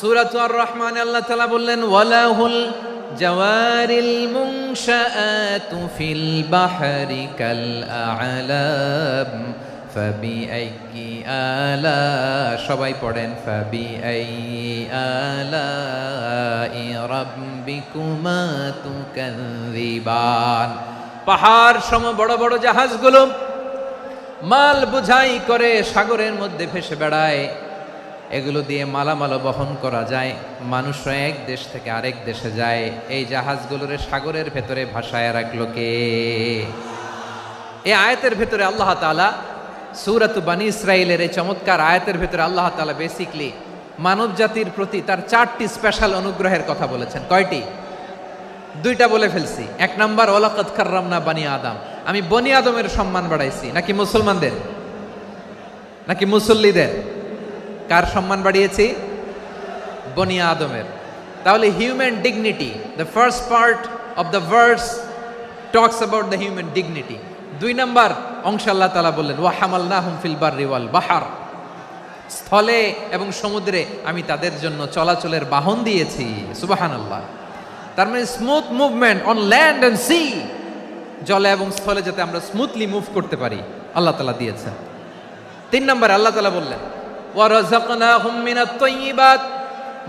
সূরাতুর আর রহমানে আল্লাহ তাআলা বললেন ওয়ালাহুল জাওয়ারিল মুনশাআতু ফিল বাহরি কাল আ'লাম ফাবিআইয়ি আলা, সবাই পড়েন ফাবিআইয়ি আলাই রাব্বিকুমা তুকাযযিবান। পাহাড় সম বড় বড় জাহাজগুলো মাল বোঝাই করে সাগরের মধ্যে ভেসে বেড়ায়, এগুলো দিয়ে মালামাল বহন করা যায়। মানুষরা এক দেশ থেকে আরেক দেশে যায়, এই জাহাজগুলোরে সাগরের ভেতরে ভাসায় রাখলো কে? এই আয়াতের ভেতরে আল্লাহ তাআলা সূরাত বনী ইসরাঈলের এই চমৎকার আয়াতের ভেতরে আল্লাহ তাআলা বেসিকলি মানব জাতির প্রতি তার 4টি স্পেশাল অনুগ্রহের কথা বলেছেন। কয়টি? 2টা বলে ফেলছি। 1 নাম্বার ওয়ালাকাদ কাররামনা বনী আদম, আমি বনী আদমের সম্মান বাড়াইছি। নাকি মুসলমানদের? নাকি মুসল্লিদের? কার সম্মান বাড়িয়েছি? বনী আদমের। তাহলে human dignity, the first part of the verse talks about the human dignity. 2 number অংশ আল্লাহ তাআলা বললেন ওয়া হামালনাহুম ফিল বাররি ওয়াল বাহর, স্থলে এবং সমুদ্রে আমি তাদের জন্য চলাচলের বাহন দিয়েছি। সুবহানাল্লাহ। তার মানে smooth movement on land and sea, জলে এবং স্থলে যাতে আমরা স্মুথলি মুভ করতে পারি আল্লাহ তাআলা দিয়েছেন। 3 নম্বর আল্লাহ তাআলা বললেন ওয়া রাযাকনাহুম মিনাত তাইয়্যিবাত,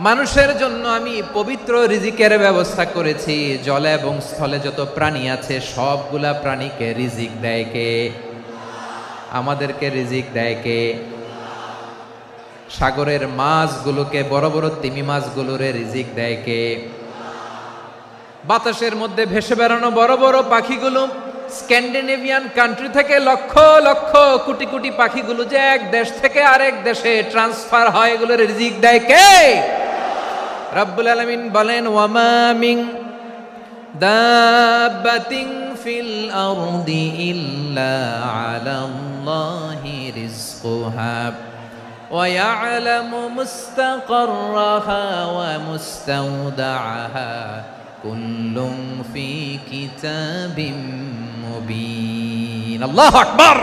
মানুষের জন্য আমি পবিত্র রিজিকের ব্যবস্থা করেছি। জলে এবং স্থলে যত প্রাণী আছে সবগুলা প্রাণীকে রিজিক দেয় কে? আমাদেরকে রিজিক দেয় কে? সাগরের মাছগুলোকে, বড় বড় তিমি মাছগুলোরে রিজিক দেয় কে? বাতাসের মধ্যে ভেসে বেড়ানো বড় বড় পাখিগুলো, স্ক্যান্ডিনেভিয়ান কান্ট্রি থেকে লক্ষ লক্ষ কোটি কোটি পাখিগুলো যে এক দেশ থেকে আরেক দেশে ট্রান্সফার হয়, এগুলোর রিজিক দেয় কে? রব্বুল আলামিন বলেন ওয়ামা মিন দাব্বাতিন ফিল আরদি ইল্লা আলাল্লাহি রিজকুহা ওয়া ইয়ালামু মুস্তাকাররাহা ওয়া মুস্তাওদাআহা কুল্লুম ফি কিতাবিম মুবিন। আল্লাহু আকবার।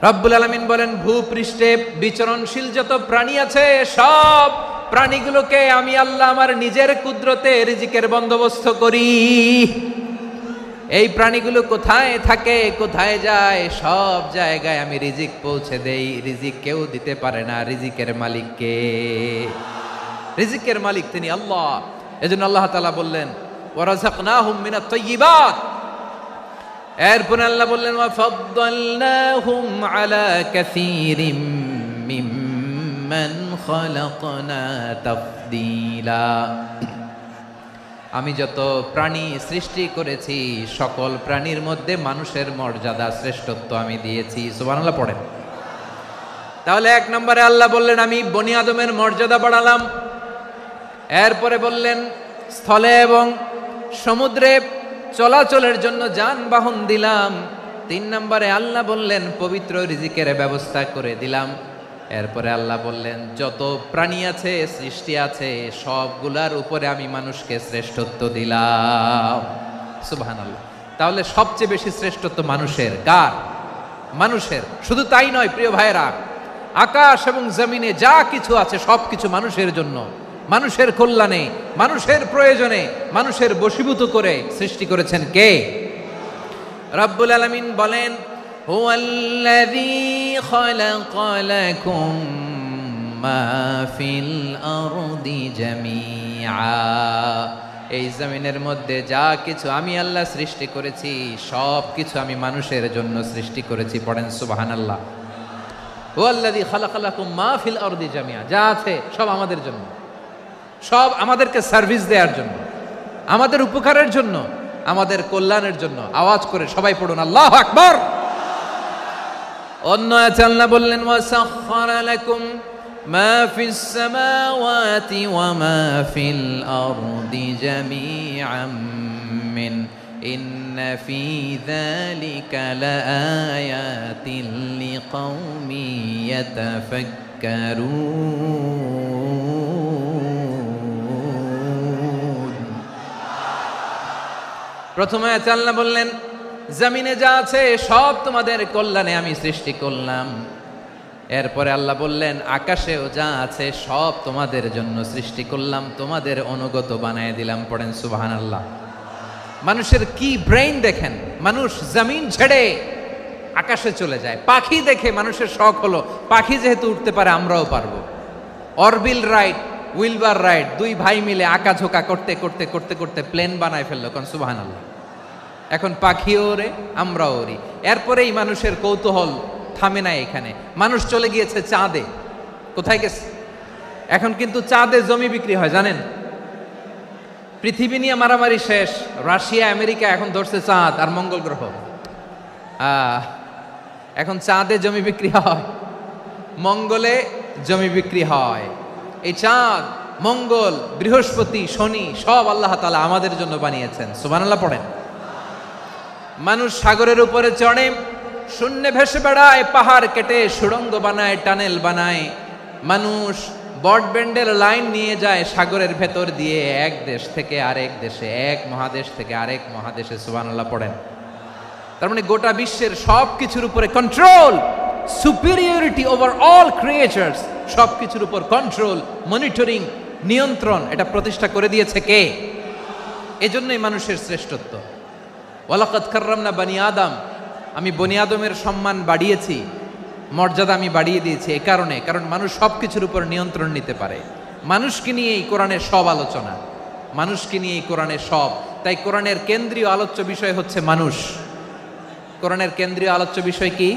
রব্বুল আলামিন বলেন ভূপৃষ্ঠে বিচরণশীল যত প্রাণী আছে সব প্রাণীগুলোকে আমি আল্লাহ আমার নিজের কুদরতে রিজিকের বন্দোবস্ত করি। এই প্রাণীগুলো কোথায় থাকে, কোথায় যায়, সব জায়গায় আমি রিজিক পৌঁছে দেই। রিজিক কেউ দিতে পারে না, রিজিকের মালিক কে? রিজিকের মালিক তিনি আল্লাহ। এজন্য আল্লাহ তাআলা বললেন ওয়া রাযাকনাহুম মিনাত তাইয়্যিবাত। এরপর আল্লাহ বললেন ওয়া ফাদ্দালনাহুম আলা কাসীরিম মিম্মান খালাকনা তাফদীলা। আমি যত প্রাণী সৃষ্টি করেছি সকল প্রাণীর মধ্যে মানুষের মর্যাদা শ্রেষ্ঠত্ব আমি দিয়েছি। সুবহানাল্লাহ পড়েন। তাহলে 1 নম্বরে আল্লাহ বললেন আমি বনি আদমের মর্যাদা বাড়ালাম। এরপরে বললেন স্থলে এবং সমুদ্রে চলাচলের জন্য যানবাহন দিলাম। 3 নম্বরে আল্লাহ বললেন পবিত্র রিজিকের ব্যবস্থা করে দিলাম। এরপরে আল্লাহ বললেন যত প্রাণী আছে, সৃষ্টি আছে, সবগুলার উপরে আমি মানুষকে শ্রেষ্ঠত্ব দিলাম। সুবহানাল্লাহ। তাহলে সবচেয়ে বেশি শ্রেষ্ঠত্ব মানুষের। কার? মানুষের। শুধু তাই নয় প্রিয় ভাইরা, আকাশ এবং জমিনে যা কিছু আছে সবকিছু মানুষের জন্য, মানুষের কল্যাণে, মানুষের প্রয়োজনে, মানুষের বশীভূত করে সৃষ্টি করেছেন কে? রব্বুল আলামিন বলেন হুয়াল্লাযী খালাকা লাকুম মা ফিল আরদি জামিআ। এই জমিনের মধ্যে যা কিছু আমি আল্লাহ সৃষ্টি করেছি সব কিছু আমি মানুষের জন্য সৃষ্টি করেছি। পড়েন সুবহানাল্লাহ। হুয়াল্লাযী খালাকা লাকুম মা ফিল আরদি জামিআ, যা আছে সব আমাদের জন্য, সব আমাদেরকে সার্ভিস দেওয়ার জন্য, আমাদের উপকারের জন্য, আমাদের কল্যাণের জন্য। আওয়াজ করে সবাই পড়ুন আল্লাহু আকবার। অন্য আয়াতে আল্লাহ বললেন ওয়াসাখখারা লাকুম মা ফিস সামাওয়াতি ওয়া মা ফিল আরদি জামিআম মিন ইন্না ফি যালিকা লাআয়াতিন লিকাউমিন ইয়াতাফাক্কারুন। প্রথমে আয়াতে আল্লাহ বললেন জমিনে যা আছে সব তোমাদের কল্যাণে আমি সৃষ্টি করলাম। এরপরে আল্লাহ বললেন, আকাশেও যা আছে সব তোমাদের জন্য সৃষ্টি করলাম, তোমাদের অনুগত বানায় দিলাম। পড়েন সুবহানাল্লাহ। মানুষের কি ব্রেইন দেখেন, মানুষ জমিন ছেড়ে আকাশে চলে যায়। পাখি দেখে মানুষের শখ হলো, পাখি যেহেতু উঠতে পারে আমরাও পারবো। অরবিল রাইট, উইলবার রাইট, দুই ভাই মিলে আঁকাঝোঁকা করতে করতে করতে করতে প্লেন বানায় ফেললো। কোন সুবহানাল্লাহ। এখন পাখিও ওরে, আমরাও ওরি। এরপরেই মানুষের কৌতূহল থামে না এখানে, মানুষ চলে গিয়েছে চাঁদে। কোথায় গেছে? এখন কিন্তু চাঁদে জমি বিক্রি হয় জানেন। পৃথিবী নিয়ে মারামারি শেষ, রাশিয়া আমেরিকা এখন ধরছে চাঁদ আর মঙ্গল গ্রহ। এখন চাঁদে জমি বিক্রি হয়, মঙ্গলে জমি বিক্রি হয়। এই চাঁদ, মঙ্গল, বৃহস্পতি, শনি সব আল্লাহ তাআলা আমাদের জন্য বানিয়েছেন। সুবহানাল্লাহ পড়েন। মানুষ সাগরের উপরে চড়ে, শূন্যে ভেসে বেড়ায়, পাহাড় কেটে সুড়ঙ্গ বানায়, টানেল বানায়। মানুষ ব্রডব্যান্ডের লাইন নিয়ে যায় সাগরের ভেতর দিয়ে, এক দেশ থেকে আরেক দেশে, এক মহাদেশ থেকে আরেক মহাদেশে। সুবহানাল্লাহ পড়েন। তার মানে গোটা বিশ্বের সব কিছুর উপরে control, superiority over all creatures, সব কিছুর উপর কন্ট্রোল, মনিটরিং, নিয়ন্ত্রণ, এটা প্রতিষ্ঠা করে দিয়েছে কে? এজন্যই মানুষের শ্রেষ্ঠত্ব। ওয়ালাকাদ কাররামনা বানি আদম, আমি বনি আদমের সম্মান বাড়িয়েছি, মর্যাদা আমি বাড়িয়ে দিয়েছি এ কারণে, কারণ মানুষ সব কিছুর উপর নিয়ন্ত্রণ নিতে পারে। মানুষকে নিয়ে এই কোরআনের সব আলোচনা, মানুষকে নিয়ে এই কোরআনের সব। তাই কোরআনের কেন্দ্রীয় আলোচ্য বিষয় হচ্ছে মানুষ। কোরআনের কেন্দ্রীয় আলোচ্য বিষয় কি?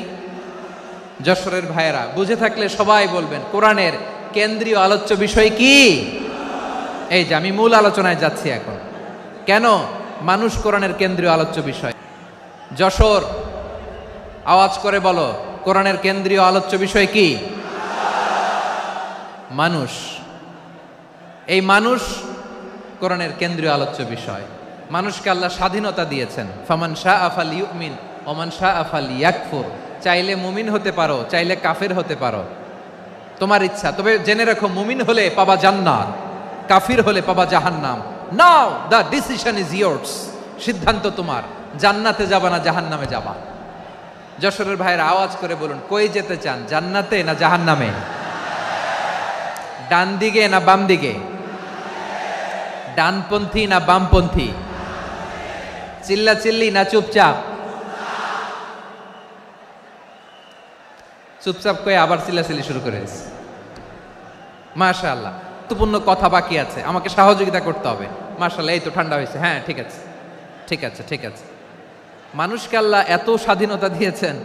যশোরের ভাইয়েরা বুঝে থাকলে সবাই বলবেন, কোরআনের কেন্দ্রীয় আলোচ্য বিষয় কি? এই যে আমি মূল আলোচনায় যাচ্ছি এখন। কেন মানুষ কোরআনের কেন্দ্রীয় আলোচ্য বিষয়? যশোর আওয়াজ করে বলো, কোরআনের কেন্দ্রীয় আলোচ্য বিষয় কি? মানুষ। এই মানুষ কোরআনের কেন্দ্রীয় আলোচ্য বিষয়। মানুষকে আল্লাহ স্বাধীনতা দিয়েছেন। ফামান শাআ ফালইউমিন ওয়া মান শাআ ফালইয়াকফুর। চাইলে মুমিন হতে পারো, চাইলে কাফের হতে পারো, তোমার ইচ্ছা। তবে জেনে রাখো, মুমিন হলে পাবা জান্নাত, কাফির হলে পাবা জাহান্নাম। নাও দ্য ডিসিশন ইজ ইয়ার্স। সিদ্ধান্ত তোমার, জান্নাতে যাবা না জাহান্নামে যাবা। যশোরের ভাইয়ের আওয়াজ করে বলুন, কই যেতে চান, জান্নাতে না জাহান্নামে? ডান দিকে না বাম দিকে? ডানপন্থী না বামপন্থী? চিল্লা চিল্লি না চুপচাপ? চুপচাপ কয়ে আবার চিল্লাচিল্লি শুরু করে দিয়েছে। মাশাআল্লাহ, গুরুত্বপূর্ণ কথা বাকি আছে, আমাকে সহযোগিতা করতে হবে। মাশাআল্লাহ, এই তো ঠান্ডা হয়েছে। হ্যাঁ ঠিক আছে, ঠিক আছে, ঠিক আছে। মানুষকে আল্লাহ এত স্বাধীনতা দিয়েছেন,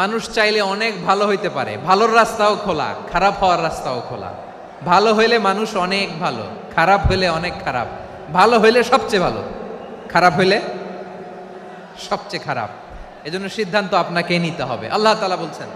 মানুষ চাইলে অনেক ভালো হইতে পারে। ভালোর রাস্তাও খোলা, খারাপ হওয়ার রাস্তাও খোলা। ভালো হইলে মানুষ অনেক ভালো, খারাপ হইলে অনেক খারাপ। ভালো হইলে সবচেয়ে ভালো, খারাপ হইলে সবচেয়ে খারাপ। এজন্য সিদ্ধান্ত আপনাকেই নিতে হবে। আল্লাহ তাআলা বলছেন,